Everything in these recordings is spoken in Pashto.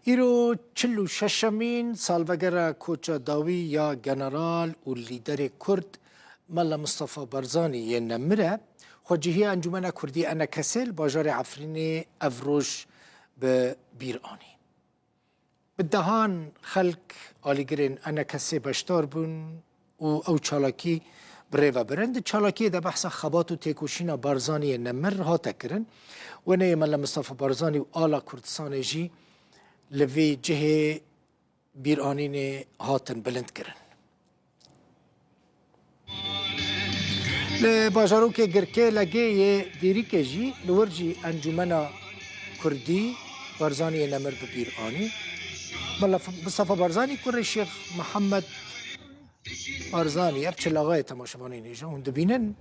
ایرو چلو ششمین سالوگر کوچا داوی یا جنرال و لیدر کرد ملا مصطفى برزانی یه نمره خواجهی انجمن کردی انا کسل باجار عفرین افروش به بیرانی بدهان خلق آلیگرین انا کسی بشتار بون و او چالاکی بره و برند چالاکی ده بحث خبات و تیکوشینا برزانی نمر ها تکرن و نه ملا مصطفى برزانی و آلا کردستان جی لوی جه بیرانین هاتن بلند کرن لباجارو که گرکه لگه دیری که جی لورجی انجمن کردی برزانی نمر به بیرانی ملا مصطفى برزانی کره شیخ محمد برزانی اب چلاغای تماشاوانی نیجا هون دبینن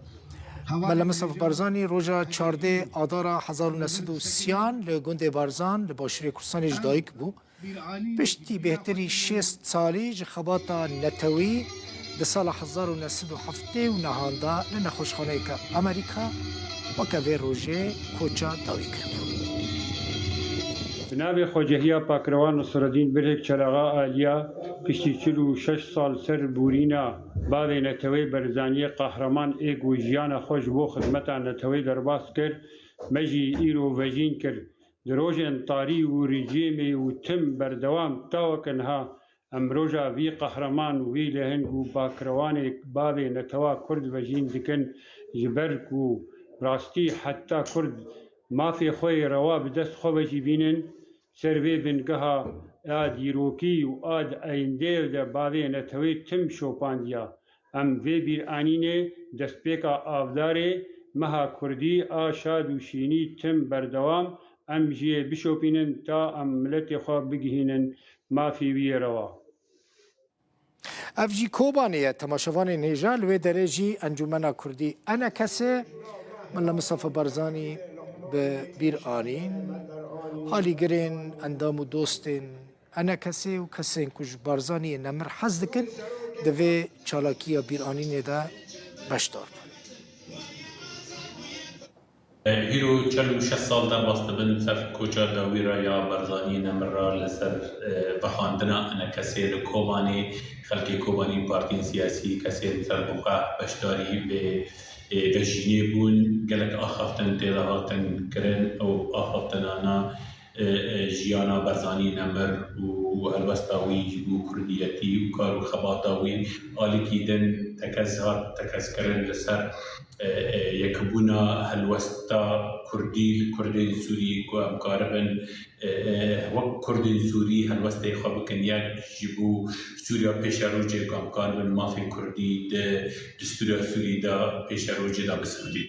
ملا مصطفى برزانی روژا 14 آذار 1930 لگند برزان لباشری کردستان جدایک بو پشتی بهتری 6 سالی جخباتا نتوی ده سال 1907 و نهاندا لنخوشخانه که امریکا و که وی روژه کوچا داوی کرد. جناب خواجهی پاکروان نصرالدین برهک چراغا آلیا پشتی 46 سال سر بورینا باوی نتوی برزانی قهرمان ایگ و جیان خوش بو خدمتا نتوی درباس کرد مجی ایرو وجین کرد دروج انطاری و رجیمی و تم بردوام تاوکنها امروجا وی قهرمان وی لهنگ و باکروان باوی نتوا کرد وجین دکن جبرک و راستی حتی کرد مافی خوی روا بدست خو وجی بینن سروی بنگها آد یروکی و آد اینده ده باوی نتوی تم شوپاندیا ام وی بیر آنینه دست پیکا آفداره مها کردی آشاد و شینی تم بردوام ام جی بشوپینن تا ام ملت خواه بگهینن مافی وی روا افجی کوبانیه تماشاوان نیجا لوی درجی انجمن کردی انا کسی ملا مصطفى برزانی به بیرانین حالی گرین اندام و دوستین انا کسی و کسین کش برزانی نمر حز دکن دوی چالاکی بیرانین ده بشدار هیرو 46 سال در باست بن سر کوچا داوی را یا برزانی نمر را لسر بخاندنا انا کسی کوبانی خلقی کوبانی پارتین سیاسی کسی سر بخواه بشداری به وجینی بون گلک آخفتن تیدهاتن کرن او آخفتن آنا جیانا برزانی نمر و هلوستاوی جبو کردیتی و کارو خباتاوی آلیکی دن تکز کرن لسر یکبونا هلوستا کردین سوری کو امکاربن وک کردین سوری هلوستا خواب بکن یک جبو سوریا پیش روجه کو امکاربن مافی کردی دستوریا سوری دا پیش روجه دا بسندی